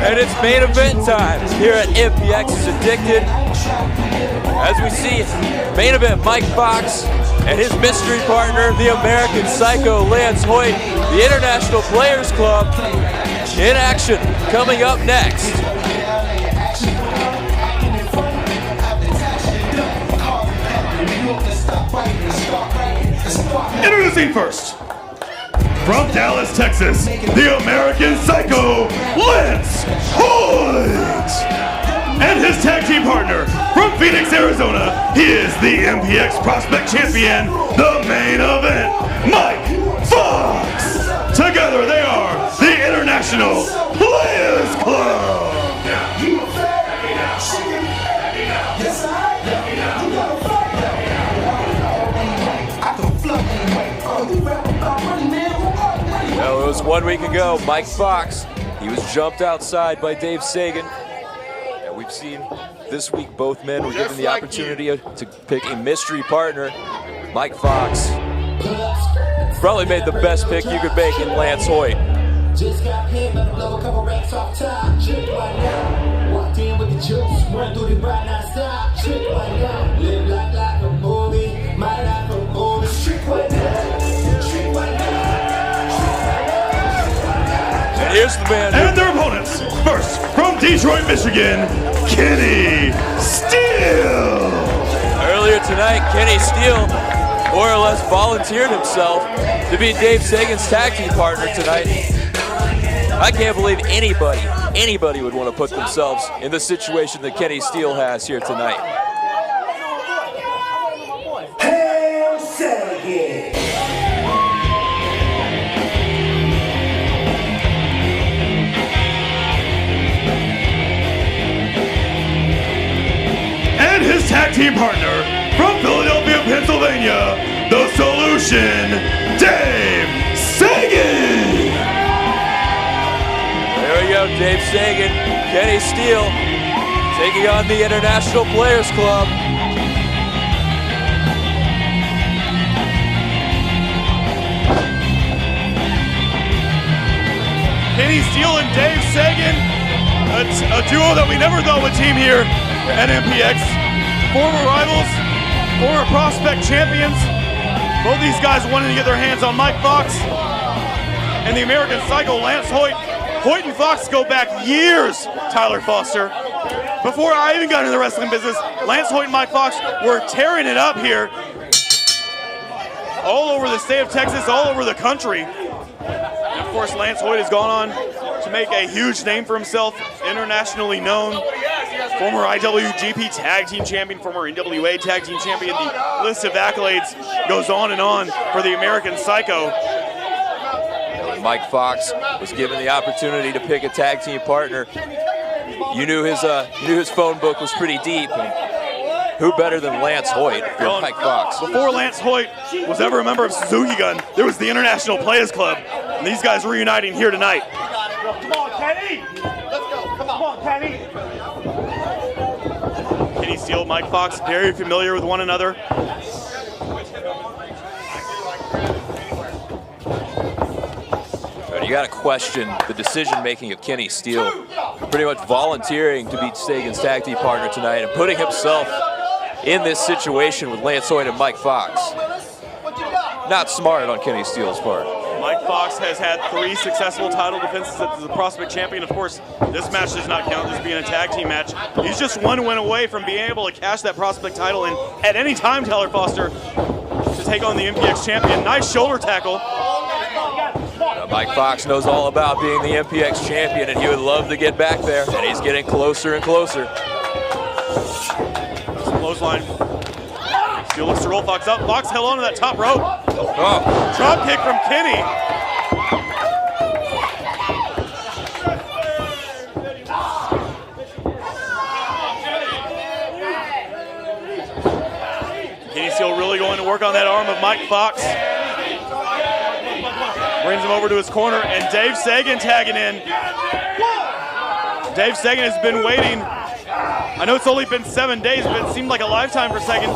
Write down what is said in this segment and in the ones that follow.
And it's main event time here at MPX is Addicted. As we see, main event Mike Foxx and his mystery partner, the American Psycho Lance Hoyt, the International Players Club, in action coming up next. Introducing first, from Dallas, Texas, the American Psycho, Lance Hoyt! And his tag team partner, from Phoenix, Arizona, he is the MPX Prospect Champion, the main event, Mike Foxx! Together they are the International Players Club! Well, it was 1 week ago, Mike Foxx, he was jumped outside by Dave Segan. And we've seen this week both men were given the opportunity to pick a mystery partner. Mike Foxx probably made the best pick you could make in Lance Hoyt. Just got paid, but blow a couple racks off top. Trick right now. Walked in with the juice, run through the ride, not stop. Trick right now. Live like a movie, my life a movie. Trick right now. Trick right now. And here's the man. And their opponents. First, from Detroit, Michigan, Kenny Steele. Earlier tonight, Kenny Steele more or less volunteered himself to be Dave Segan's tag team partner tonight. I can't believe anybody would want to put themselves in the situation that Kenny Steele has here tonight. Hail Segan! And his tag team partner, from Philadelphia, Pennsylvania, the Solution, Dave Segan! There we go, Dave Segan, Kenny Steele, taking on the International Players Club. Kenny Steele and Dave Segan, a duo that we never thought would team here at MPX. Former rivals, former prospect champions. Both these guys wanting to get their hands on Mike Foxx and the American Psycho Lance Hoyt. Hoyt and Foxx go back years, Tyler Foster. Before I even got into the wrestling business, Lance Hoyt and Mike Foxx were tearing it up here. All over the state of Texas, all over the country. And of course, Lance Hoyt has gone on to make a huge name for himself, internationally known. Former IWGP Tag Team Champion, former NWA Tag Team Champion. The list of accolades goes on and on for the American Psycho. When Mike Foxx was given the opportunity to pick a tag team partner, you knew his phone book was pretty deep. And who better than Lance Hoyt for Mike Foxx? Before Lance Hoyt was ever a member of Suzuki Gun, there was the International Players Club, and these guys reuniting here tonight. Come on, Kenny! Let's go, come on, Kenny! Kenny Steele, Mike Foxx, very familiar with one another. You got to question the decision-making of Kenny Steele, pretty much volunteering to be Sagan's tag team partner tonight and putting himself in this situation with Lance Hoyt and Mike Foxx. Not smart on Kenny Steele's part. Mike Foxx has had 3 successful title defenses as the prospect champion. Of course, this match does not count as being a tag team match. He's just 1 win away from being able to cash that prospect title in at any time, Tyler Foster, to take on the MPX champion. Nice shoulder tackle. Mike Foxx knows all about being the MPX champion, and he would love to get back there, and he's getting closer and closer. Clothesline. Steele looks to roll Foxx up. Foxx held on to that top rope. Oh. Drop kick from Kenny. Kenny Steele really going to work on that arm of Mike Foxx. Brings him over to his corner, and Dave Segan tagging in. Dave Segan has been waiting. I know it's only been 7 days, but it seemed like a lifetime for Segan.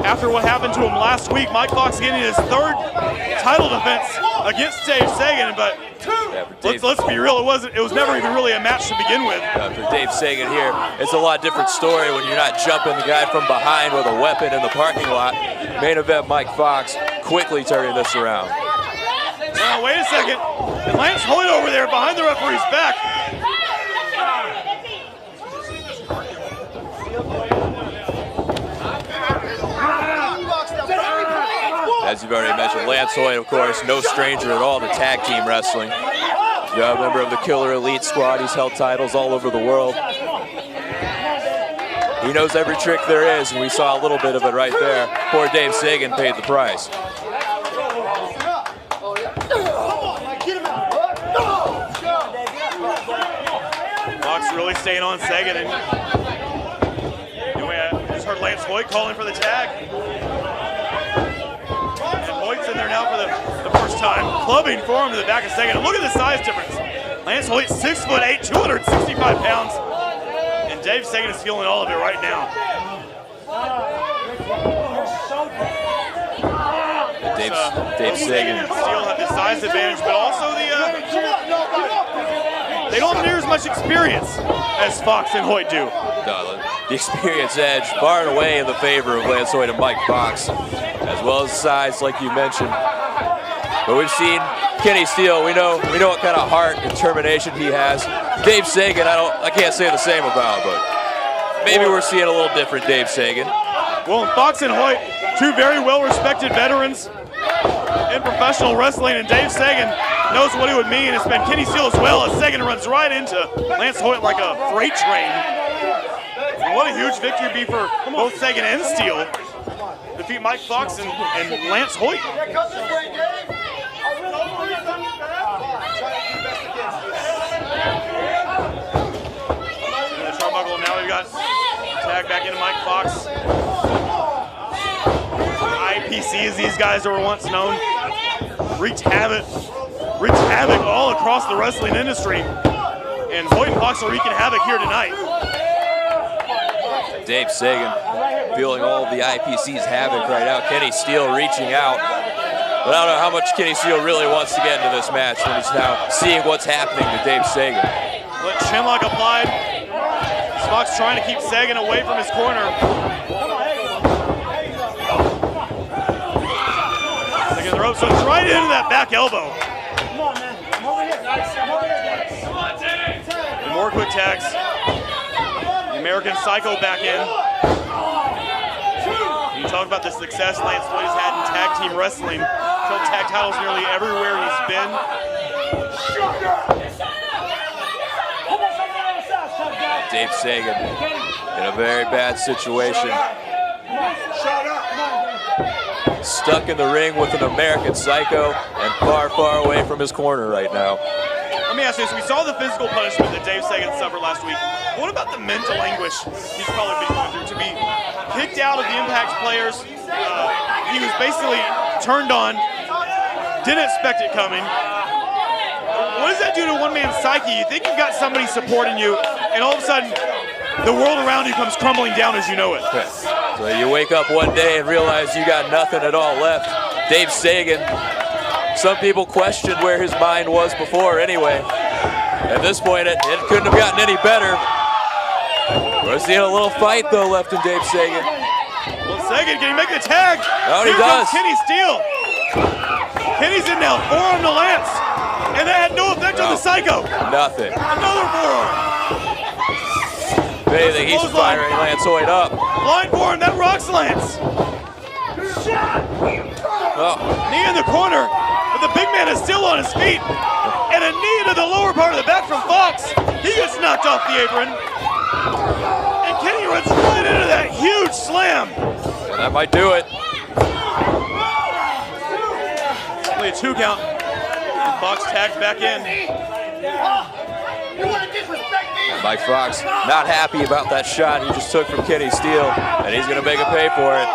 After what happened to him last week, Mike Foxx getting his 3rd title defense against Dave Segan, but let's be real, it was never even really a match to begin with. For Dave Segan here, it's a lot different story when you're not jumping the guy from behind with a weapon in the parking lot. Main event Mike Foxx quickly turning this around. Now, wait a second. And Lance Hoyt over there behind the referee's back. As you've already mentioned, Lance Hoyt, of course, no stranger at all to tag team wrestling. Yeah, a member of the Killer Elite Squad. He's held titles all over the world. He knows every trick there is, and we saw a little bit of it right there. Poor Dave Segan paid the price. Foxx really staying on Segan, and we just heard Lance Hoyt calling for the tag. In there now for the first time, clubbing for him to the back of Segan. And look at the size difference. Lance Hoyt, 6'8", 265 pounds, and Dave Segan is feeling all of it right now. Dave Segan and Steele have the size advantage, but also they don't have near as much experience as Foxx and Hoyt do. The experience edge far and away in the favor of Lance Hoyt and Mike Foxx, as well as size, like you mentioned. But we've seen Kenny Steele. We know what kind of heart and determination he has. Dave Segan, I can't say the same about, but maybe we're seeing a little different Dave Segan. Well, Foxx and Hoyt, two very well-respected veterans in professional wrestling, and Dave Segan knows what it would mean. It's been Kenny Steele as well, as Segan runs right into Lance Hoyt like a freight train. And what a huge victory it'd be for both Segan and Steele. Defeat Mike Foxx and Lance Hoyt. The turnbuckle, now we've got tag back into Mike Foxx. IPC, as these guys were once known, wreaked havoc all across the wrestling industry. And Hoyt and Foxx are wreaking havoc here tonight. Dave Segan feeling all of the IPC's havoc right now. Kenny Steele reaching out. But I don't know how much Kenny Steele really wants to get into this match when he's now seeing what's happening to Dave Segan. Chinlock applied. Foxx trying to keep Segan away from his corner. Taking the rope, so it's right into that back elbow. And more quick tags. American Psycho back in. You talk about the success Lance Hoyt has had in tag team wrestling. Held tag titles nearly everywhere he's been. Dave Segan in a very bad situation. Stuck in the ring with an American Psycho and far, far away from his corner right now. Let me ask you this. We saw the physical punishment that Dave Segan suffered last week. What about the mental anguish he's probably been going through? To be kicked out of the Impact players, he was basically turned on, didn't expect it coming. What does that do to one man's psyche? You think you've got somebody supporting you, and all of a sudden, the world around you comes crumbling down as you know it. So you wake up one day and realize you got nothing at all left. Dave Segan, some people questioned where his mind was before anyway. At this point, it couldn't have gotten any better. We're seeing a little fight, though, left in Dave Segan. Well, Segan, can he make the tag? Oh, he Here does. comes Kenny Steele. Kenny's in now, forearm to Lance. And that had no effect on the Psycho. Nothing. Another forearm. If anything, he's firing Lance Hoyt up. Blind forearm, that rocks Lance. Oh. Knee in the corner, but the big man is still on his feet. And a knee into the lower part of the back from Foxx. He gets knocked off the apron. And Kenny runs right into that huge slam. And that might do it. Only a 2 count. And Foxx tags back in. And Mike Foxx not happy about that shot he just took from Kenny Steele, and he's going to make him pay for it.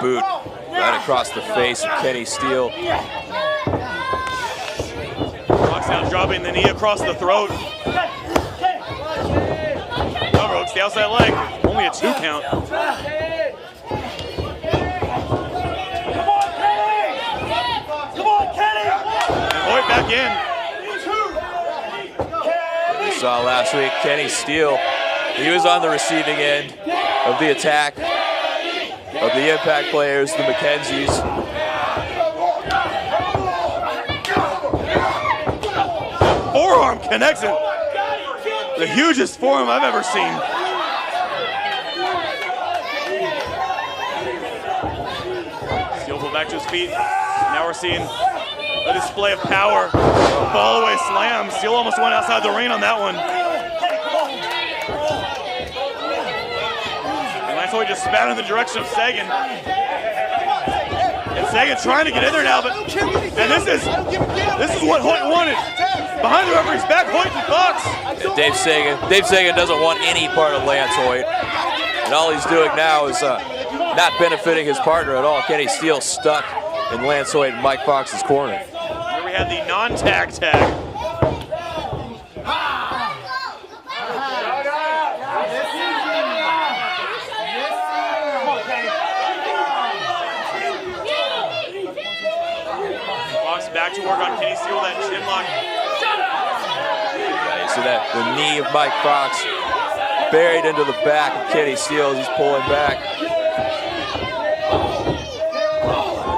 Boot right across the face of Kenny Steele. Foxx now dropping the knee across the throat. Takes the outside leg. Only a 2 count. Come on, Kenny! And Hoyt back in. We saw last week Kenny Steele. He was on the receiving end of the attack of the impact players, the McKenzies. Forearm connects it. The hugest forearm I've ever seen. Steele pulled back to his feet. Now we're seeing a display of power. A ball away slam. Steele almost went outside the ring on that one. And Lance Hoyt just spat in the direction of Segan. And Segan trying to get in there now, but and this is what Hoyt wanted. Behind the referee's back, Hoyt and Foxx. And Dave Segan doesn't want any part of Lance Hoyt. And all he's doing now is not benefiting his partner at all. Kenny Steele stuck in Lance Hoyt and Mike Foxx's corner. Here we have the non-tag tag. Foxx back to work on Kenny Steele, that chin lock. You see that the knee of Mike Foxx buried into the back of Kenny Steele as he's pulling back.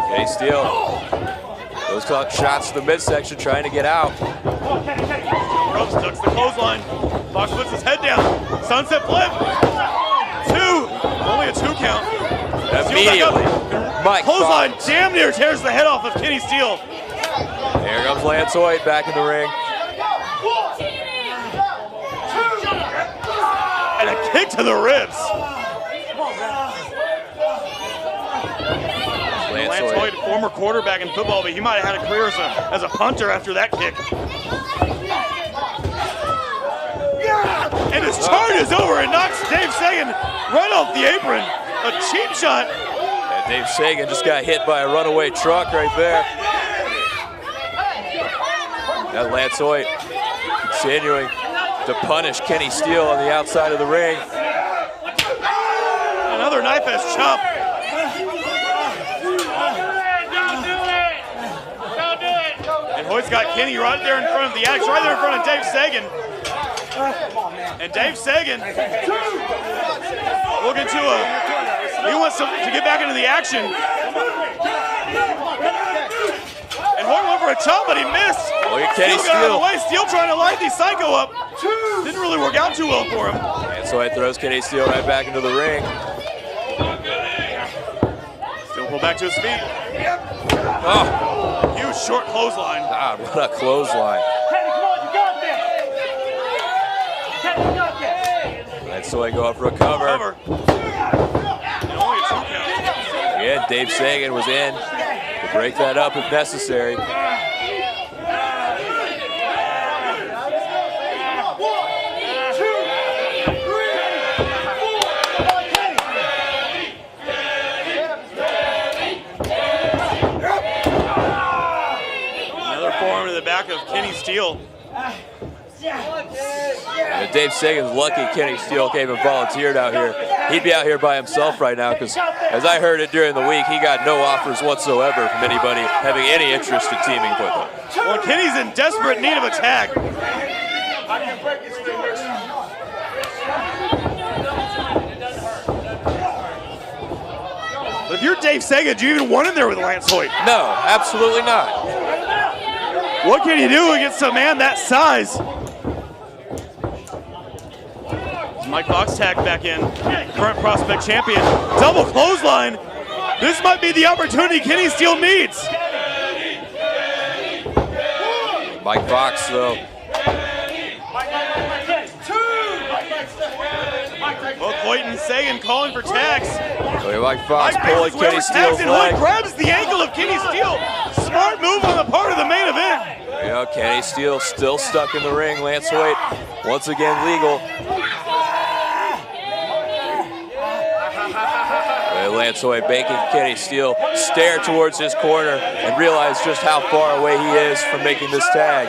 Kenny Steele, those shots to the midsection trying to get out. Ropes ducks the clothesline. Foxx puts his head down. Sunset flip. 2. Only a 2 count. Immediately, Mike Clothesline Foxx. damn near tears the head off of Kenny Steele. Here comes Lance Hoyt back in the ring. And a kick to the ribs. Lance Hoyt, former quarterback in football, but he might have had a career as a punter after that kick. And his charge is over and knocks Dave Segan right off the apron. A cheap shot. And Dave Segan just got hit by a runaway truck right there. Now Lance Hoyt continuing to punish Kenny Steele on the outside of the ring. Another knife edge chop. And Hoyt's got Kenny right there in front of the axe, right there in front of Dave Segan. And Dave Segan looking he wants to get back into the action. And Hoyt went for a chop, but he missed. Look at Kenny Steele got out of the Steele. way. Steele trying to light the Psycho up. Didn't really work out too well for him. And so it throws Kenny Steele right back into the ring. Steele pulled back to his feet. Oh, Huge short clothesline. God, what a clothesline. Kenny, come on, you got this! Kenny, you got this! Lance Hoyt going for a cover. Cover. And only a 2 count. Again, Dave Segan was in to break that up if necessary. Another forearm to the back of Kenny Steele. And Dave Sagan's lucky Kenny Steele came and volunteered out here. He'd be out here by himself right now because, as I heard it during the week, he got no offers whatsoever from anybody having any interest in teaming with him. Well, Kenny's in desperate need of a tag. But if you're Dave Segan, do you even want in there with Lance Hoyt? No, absolutely not. What can you do against a man that size? Mike Foxx tagged back in. Current prospect champion. Double clothesline. This might be the opportunity Kenny Steele needs. Mike Foxx, though. Both Hoyt and Segan calling for tags. Look at Mike Foxx pulling Foxx Kenny Steele's and Hoyt leg. grabs the ankle of Kenny Steele. Smart move on the part of the main event. You know, Kenny Steele still stuck in the ring. Lance Hoyt, once again legal. Lance Hoyt making Kenny Steele stare towards his corner and realize just how far away he is from making this tag.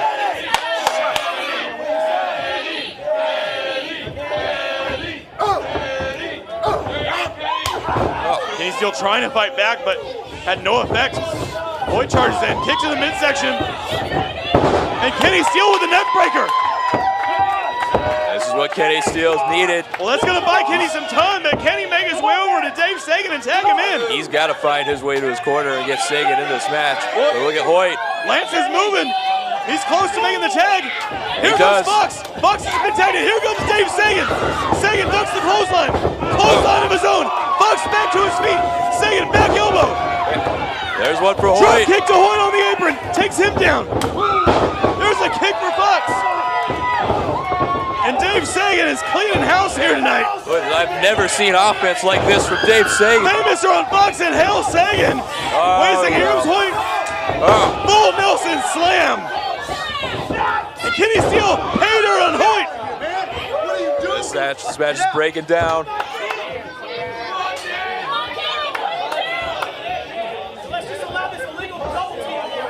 Kenny Steele trying to fight back, but had no effect. Hoyt charges in, kick to the midsection. And Kenny Steele with the neck breaker. This is what Kenny Steele's needed. Well, that's gonna buy Kenny some time, but can he make his way over to Dave Segan and tag him in? He's got to find his way to his corner and get Segan in this match. But look at Hoyt. Lance is moving. He's close to making the tag. Here comes Foxx. Foxx has been tagged in. Here comes Dave Segan. Segan ducks the clothesline. Clothesline of his own. Foxx back to his feet. Segan back elbow. There's one for Drop Hoyt. kick to Hoyt on the apron. Takes him down. There's a kick for Foxx. And Dave Segan is cleaning house here tonight. I've never seen offense like this from Dave Segan. Famous are on Foxx and Hail Segan. Wait a second. Here comes Hoyt. Full Nelson slam. And Kenny Steele paid her on Hoyt. This match is breaking down. Let's just allow this illegal double team here,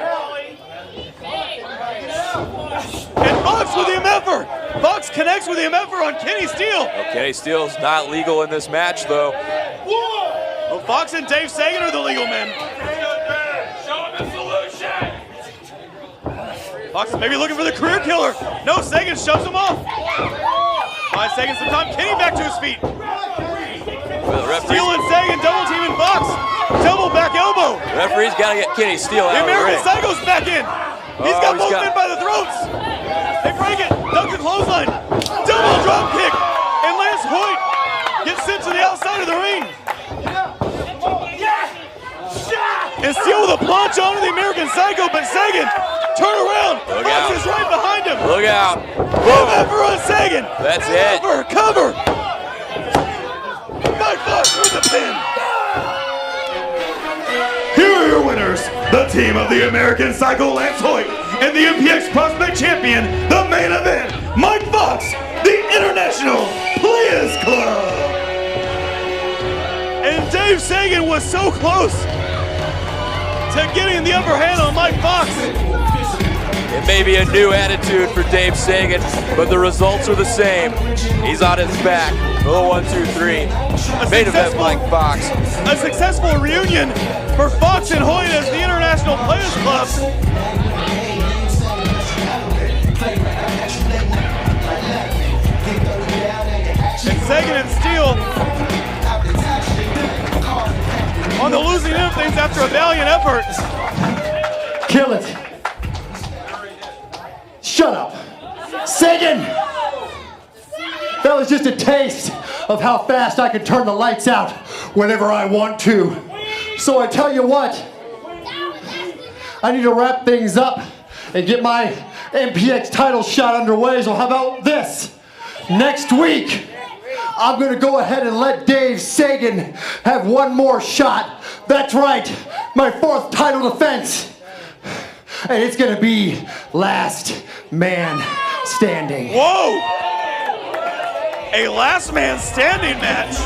And Foxx with the MF'er. Foxx connects with the MF'er on Kenny Steele. Kenny Steele's not legal in this match, though. Well, Foxx and Dave Segan are the legal men. Foxx is maybe looking for the career killer. No, Segan shoves him off. Buys Segan some time. Kenny back to his feet. Steele and Segan double teaming Foxx. Double back elbow. The referee's got to get Kenny Steele The out of the American ring. Psycho's back in. He's got both men by the throats. They break it. Dunk the clothesline. Double drop kick. And Lance Hoyt gets sent to the outside of the ring. And Steele with a plunge onto the American Psycho, but Segan, turn around. Foxx is right behind him. Look out. MF'er on Segan. That's it. Cover. By Foxx with the pin. Here are your winners, the team of the American Psycho Lance Hoyt and the MPX Prospect Champion, the main event, Mike Foxx, the International Players Club. And Dave Segan was so close to getting the upper hand on Mike Foxx. It may be a new attitude for Dave Segan, but the results are the same. He's on his back. Oh, 1, 2, 3. Main event Mike Foxx. A successful reunion for Foxx and Hoyt as the International Players Club. And Segan and Steele on the losing end of things after a valiant effort. Kill it. Shut up. Segan! That was just a taste of how fast I can turn the lights out whenever I want to. So I tell you what, I need to wrap things up and get my MPX title shot underway. So how about this? Next week, I'm gonna go ahead and let Dave Segan have one more shot. That's right, my 4th title defense. And it's gonna be last man standing. Whoa! A last man standing match.